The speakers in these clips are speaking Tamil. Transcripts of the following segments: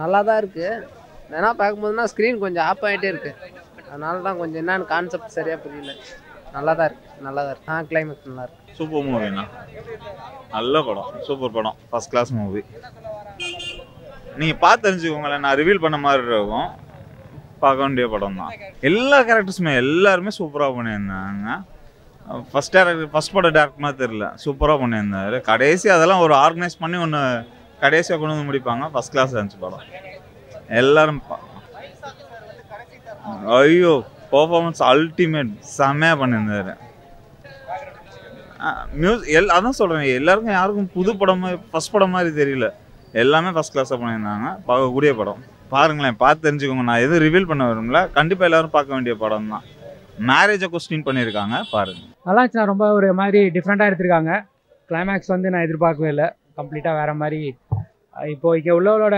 நல்லா தான் இருக்குது. ஏன்னா பார்க்கும்போதுனா ஸ்க்ரீன் கொஞ்சம் ஆஃப் ஆகிட்டே இருக்குது. அதனால தான் கொஞ்சம் என்னன்னு கான்செப்ட் சரியாக புரியல. நல்லா தான் இருக்குது, நல்லா தான் இருக்குது. கிளைமேக்ஸ் நல்லா இருக்குது. சூப்பர் மூவிண்ணா, நல்ல படம், சூப்பர் படம், ஃபர்ஸ்ட் கிளாஸ் மூவி. நீங்கள் பார்த்து தெரிஞ்சுக்கோங்களேன், நான் ரிவீல் பண்ண மாதிரி இருக்கும். பார்க்க வேண்டிய படம் தான். எல்லா கேரக்டர்ஸுமே எல்லாருமே சூப்பராக பண்ணியிருந்தாங்க. ஃபர்ஸ்ட் படம் டேரக்ட் மாதிரி தெரியல, சூப்பராக பண்ணியிருந்தாரு. கடைசி அதெல்லாம் ஒரு ஆர்கனைஸ் பண்ணி ஒன்று கடைசியாக கொண்டு வந்து முடிப்பாங்க. ஃபர்ஸ்ட் கிளாஸ் இருந்துச்சு படம். எல்லாரும் ஐயோ பர்ஃபார்மன்ஸ் அல்டிமேட், செம்மையாக பண்ணியிருந்தாரு. அதான் சொல்கிறேன், எல்லாருக்கும் யாருக்கும் புது படம் ஃபர்ஸ்ட் படம் மாதிரி தெரியல. எல்லாமே ஃபர்ஸ்ட் கிளாஸாக பண்ணியிருந்தாங்க. பார்க்கக்கூடிய படம். பாருங்களேன், பார்த்து தெரிஞ்சுக்கோங்க. நான் எதுவும் ரிவீல் பண்ண வரும்ல, கண்டிப்பாக எல்லாரும் பார்க்க வேண்டிய படம் தான். மேரேஜை கொஸ்டின் பண்ணியிருக்காங்க, பாருங்க. நல்லா இருந்துச்சு. ரொம்ப ஒரு மாதிரி டிஃப்ரெண்ட்டாக எடுத்திருக்காங்க. கிளைமேக்ஸ் வந்து நான் எதிர்பார்க்கவே இல்லை. கம்ப்ளீட்டாக வேறு மாதிரி. இப்போ இங்கே உள்ளவங்களோட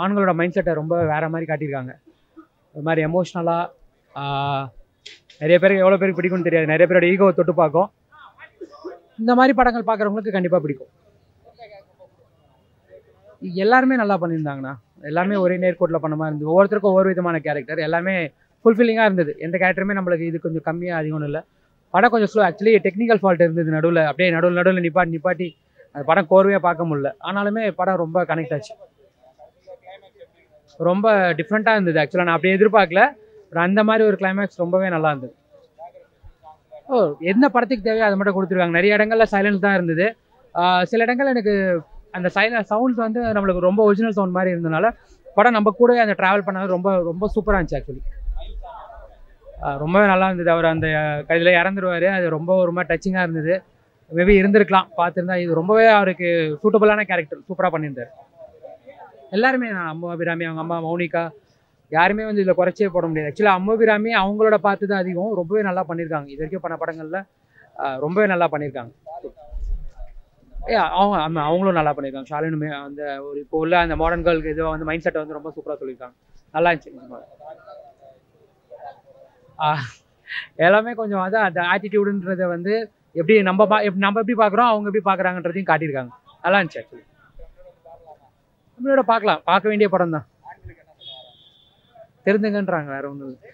ஆண்களோட மைண்ட் செட்டை ரொம்ப வேறு மாதிரி காட்டியிருக்காங்க. ஒரு மாதிரி எமோஷ்னலாக நிறைய பேருக்கு எவ்வளோ பேருக்கு பிடிக்கும்னு தெரியாது. நிறைய பேரோட ஈகோவை தொட்டு பார்க்கும். இந்த மாதிரி படங்கள் பார்க்குறவங்களுக்கு கண்டிப்பாக பிடிக்கும். எல்லாருமே நல்லா பண்ணியிருந்தாங்கண்ணா. எல்லாருமே ஒரே நேர்கோட்டில் பண்ண மாதிரி இருந்தது. ஒவ்வொருத்தருக்கும் ஒவ்வொரு விதமான கேரக்டர். எல்லாமே ஃபுல்ஃபில்லிங்காக இருந்தது. எந்த கேரக்டருமே நம்மளுக்கு இது கொஞ்சம் கம்மியாக அதிகம்னு இல்லை. படம் கொஞ்சம் ஸ்லோ. ஆக்சுவலி டெக்னிக்கல் ஃபால்ட் இருந்தது நடுவில். அப்படியே நடுவில் நிப்பாட்டி அந்த படம் கோர்வையாக பார்க்க முடியல. ஆனாலுமே படம் ரொம்ப கனெக்ட் ஆச்சு. ரொம்ப டிஃப்ரெண்ட்டாக இருந்தது. ஆக்சுவலாக நான் அப்படியே எதிர்பார்க்கல. அந்த மாதிரி ஒரு கிளைமேக்ஸ் ரொம்பவே நல்லா இருந்தது. எந்த படத்துக்கு தேவையோ அதை மட்டும் கொடுத்துருக்காங்க. நிறைய இடங்கள்ல சைலன்ஸ் தான் இருந்தது. சில இடங்கள் எனக்கு அந்த சவுண்ட்ஸ் வந்து நம்மளுக்கு ரொம்ப ஒரிஜினல் சவுண்ட் மாதிரி இருந்ததுனால படம் நம்ம கூட அந்த ட்ராவல் பண்ணது ரொம்ப ரொம்ப சூப்பராக இருந்துச்சு. ஆக்சுவலி ரொம்பவே நல்லா இருந்தது. அவர் அந்த கையில் இறந்துருவார். அது ரொம்ப ஒரு மாதிரி டச்சிங்காக இருந்தது. மேபி இருந்திருக்கலாம், பார்த்துருந்தா. இது ரொம்பவே அவருக்கு சூட்டபுளான கேரக்டர், சூப்பராக பண்ணியிருந்தார். எல்லாருமே அம்மு அபிராமி, அவங்க அம்மா மௌனிகா, யாருமே வந்து இதில் குறைச்சே போட முடியாது. ஆக்சுவலாக அம்மு அபிராமி அவங்களோட பார்த்து தான் அதிகம். ரொம்பவே நல்லா பண்ணியிருக்காங்க. இது வரைக்கும் பண்ண படங்களில் ரொம்பவே நல்லா பண்ணியிருக்காங்க. அவங்களும் நல்லா பண்ணியிருக்காங்க. ஷாலினுமே அந்த ஒரு இப்போ உள்ள அந்த மாடர்ன் கேர்ளுக்கு இதுவாக வந்து மைண்ட் செட்டை வந்து ரொம்ப சூப்பராக சொல்லியிருக்காங்க. நல்லா இருந்துச்சு. எல்லாமே கொஞ்சம் அதான் அந்த ஆட்டிடியூடுன்றதை வந்து எப்படி நம்ம எப்படி பார்க்குறோம், அவங்க எப்படி பார்க்குறாங்கன்றதையும் காட்டியிருக்காங்க. நல்லா இருந்துச்சு. ஆக்சுவலி நம்மளோட பார்க்க வேண்டிய படம் தான். தெரிஞ்சுங்கன்றாங்க, வேற ஒன்றும் இல்லை.